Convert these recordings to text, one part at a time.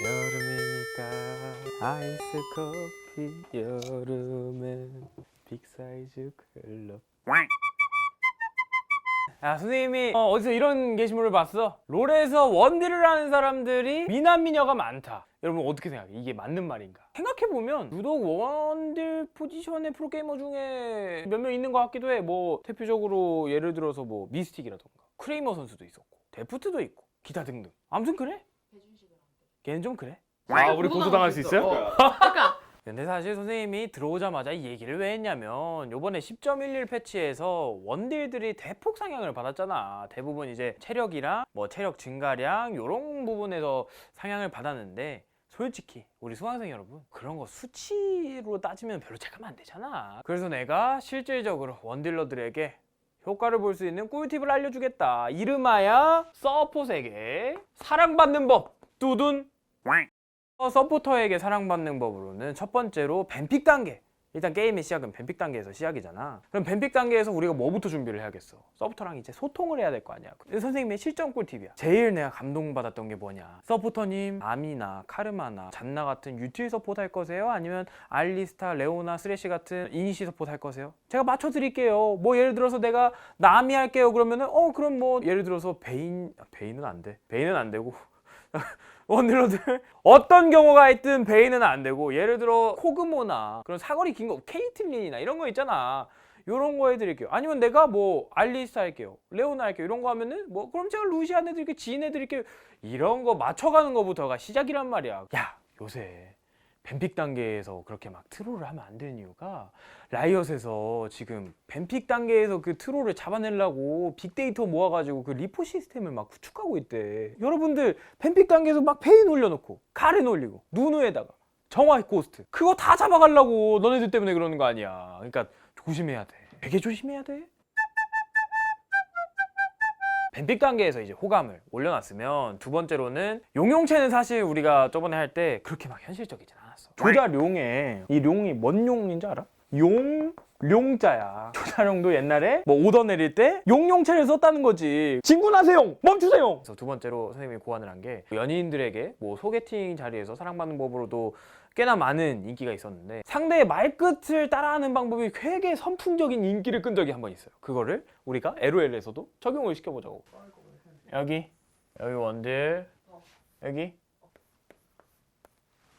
여름이니까 아이스 커피, 여름엔 빅사이즈 클럽. 야, 선생님이 어디서 이런 게시물을 봤어? 롤에서 원딜을 하는 사람들이 미남 미녀가 많다. 여러분 어떻게 생각해? 이게 맞는 말인가? 생각해보면 유독 원딜 포지션의 프로게이머 중에 몇 명 있는 것 같기도 해. 뭐 대표적으로 예를 들어서 뭐 미스틱이라던가 크레이머 선수도 있었고 데프트도 있고 기타 등등. 아무튼 그래? 걔는 좀 그래. 아, 우리 고소당할 수 있어요? 근데 사실 선생님이 들어오자마자 이 얘기를 왜 했냐면 요번에 10.11 패치에서 원딜들이 대폭 상향을 받았잖아. 대부분 이제 체력이랑 뭐 체력 증가량 요런 부분에서 상향을 받았는데 솔직히 우리 수강생 여러분 그런 거 수치로 따지면 별로 체감 안 되잖아. 그래서 내가 실질적으로 원딜러들에게 효과를 볼 수 있는 꿀팁을 알려주겠다. 이름하여 서폿에게 사랑받는 법 뚜둔. 서포터에게 사랑받는 법으로는 첫 번째로 뱀픽 단계. 일단 게임의 시작은 뱀픽 단계에서 시작이잖아. 그럼 뱀픽 단계에서 우리가 뭐부터 준비를 해야겠어? 서포터랑 이제 소통을 해야 될 거 아니야. 선생님의 실전 꿀팁이야. 제일 내가 감동받았던 게 뭐냐, 서포터님 아미나 카르마나 잔나 같은 유틸 서포트 할 거세요? 아니면 알리스타, 레오나, 쓰레쉬 같은 이니시 서포트 할 거세요? 제가 맞춰드릴게요. 뭐 예를 들어서 내가 나미 할게요 그러면은 그럼 뭐 예를 들어서 베인은 안 돼. 베인은 안 되고 원딜러들 어떤 경우가 있든 베인은 안 되고, 예를 들어 코그모나 그런 사거리 긴 거 케이틀린이나 이런 거 있잖아. 요런 거 해드릴게요. 아니면 내가 뭐 알리스 할게요, 레오나 할게요, 이런 거 하면은 뭐 그럼 제가 루시안 해드릴게요, 진 해드릴게요. 이런 거 맞춰가는 거부터가 시작이란 말이야. 야, 요새 뱀픽 단계에서 그렇게 막 트롤을 하면 안 되는 이유가 라이엇에서 지금 뱀픽 단계에서 그 트롤을 잡아내려고 빅데이터 모아가지고 그 리포 시스템을 막 구축하고 있대. 여러분들 뱀픽 단계에서 막 베인 올려놓고 카렌 올리고 누누에다가 정화 고스트 그거 다 잡아가려고 너네들 때문에 그러는 거 아니야. 그러니까 조심해야 돼. 되게 조심해야 돼. 뱀픽 단계에서 이제 호감을 올려놨으면 두 번째로는 용용체는 사실 우리가 저번에 할 때 그렇게 막 현실적이진 않았어. 조자룡에 이 룡이 뭔 용인지 알아? 룡자야. 조자룡도 옛날에 뭐 오더 내릴 때 용용체를 썼다는 거지. 진군하세요, 멈추세요. 그래서 두 번째로 선생님이 고안을 한 게 연예인들에게 뭐 소개팅 자리에서 사랑받는 법으로도 꽤나 많은 인기가 있었는데 상대의 말끝을 따라하는 방법이 되게 선풍적인 인기를 끈 적이 한 번 있어요. 그거를 우리가 LOL에서도 적용을 시켜보자고. 여기 원딜, 여기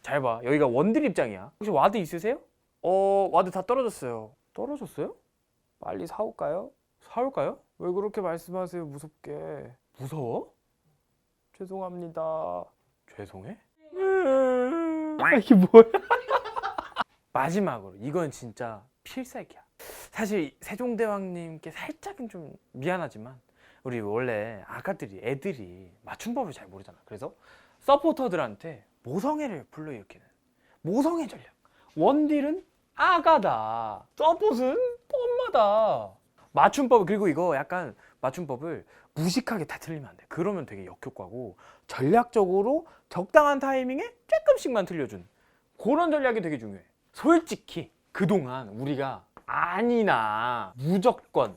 잘 봐. 여기가 원딜 입장이야. 혹시 와드 있으세요? 와드 다 떨어졌어요. 떨어졌어요? 빨리 사올까요? 사올까요? 왜 그렇게 말씀하세요, 무섭게. 무서워? 죄송합니다. 죄송해? 이게 뭐야? 마지막으로 이건 진짜 필살기야. 사실 세종대왕님께 살짝은 좀 미안하지만 우리 원래 아가들이 애들이 맞춤법을 잘 모르잖아. 그래서 서포터들한테 모성애를 불러일으키는 모성애 전략. 원딜은 아가다, 서폿은 뻔마다. 맞춤법, 그리고 이거 약간 맞춤법을 무식하게 다 틀리면 안 돼. 그러면 되게 역효과고, 전략적으로 적당한 타이밍에 조금씩만 틀려준 그런 전략이 되게 중요해. 솔직히 그동안 우리가 아니나 무조건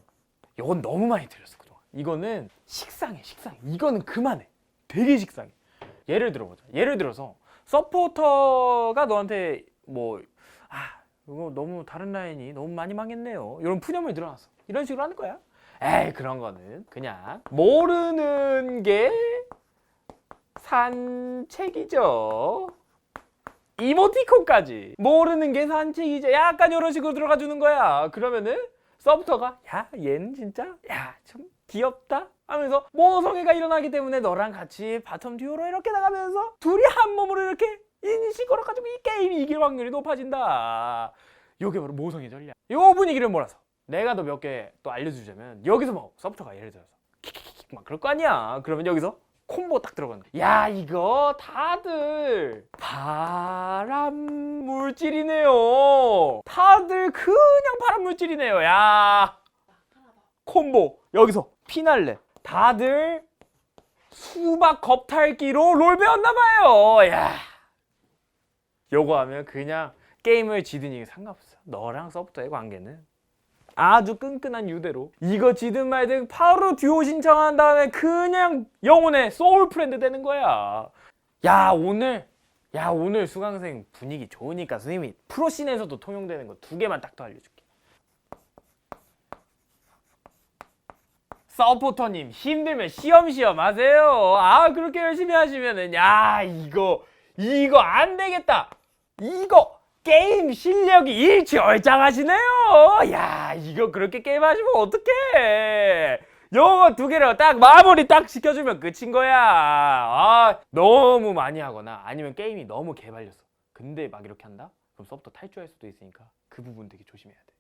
이건 너무 많이 틀렸어. 그동안 이거는 식상해. 이거는 그만해. 되게 식상해. 예를 들어보자. 예를 들어서 서포터가 너한테 뭐 이거 너무 다른 라인이 너무 많이 망했네요, 이런 푸념을 늘어놨어. 이런 식으로 하는 거야. 에이, 그런 거는 그냥 모르는 게 산책이죠. 이모티콘까지 모르는 게 산책이죠. 약간 이런 식으로 들어가 주는 거야. 그러면은 서브터가 야, 얘는 진짜 좀 귀엽다 하면서 모성애가 일어나기 때문에 너랑 같이 바텀 듀오로 이렇게 나가면서 둘이 한 몸으로 이렇게 이니시 걸어가지고 이 게임이 이길 확률이 높아진다. 요게 바로 모성애 전략. 요 분위기를 몰아서 내가 너 몇 개 또 알려주자면, 여기서 뭐 서브터가 예를 들어서 킥킥킥 막 그럴 거 아니야. 그러면 여기서 콤보 딱 들어가는 거야. 야, 이거 다들 바람 물질이네요. 다들 그냥 바람 물질이네요. 야, 콤보 여기서 피날레. 다들 수박 겁탈기로 롤 배웠나봐요. 야, 요거 하면 그냥 게임을 지든 이게 상관없어. 너랑 서브터의 관계는 아주 끈끈한 유대로, 이거 지든 말든 바로 듀오 신청한 다음에 그냥 영혼의 소울 프렌드 되는 거야. 야, 오늘 야, 오늘 수강생 분위기 좋으니까 선생님이 프로씬에서도 통용되는 거 2개만 딱 더 알려줄게. 서포터님, 힘들면 시험시험 하세요. 아, 그렇게 열심히 하시면은, 야, 이거 안 되겠다. 이거 게임 실력이 일취월장하시네요. 야, 이거 그렇게 게임 하시면 어떡해. 영어 2개를 딱 마무리 딱 시켜주면 끝인 거야. 아, 너무 많이 하거나 아니면 게임이 너무 개발렸어. 근데 막 이렇게 한다? 그럼 서부터 탈주할 수도 있으니까 그 부분 되게 조심해야 돼.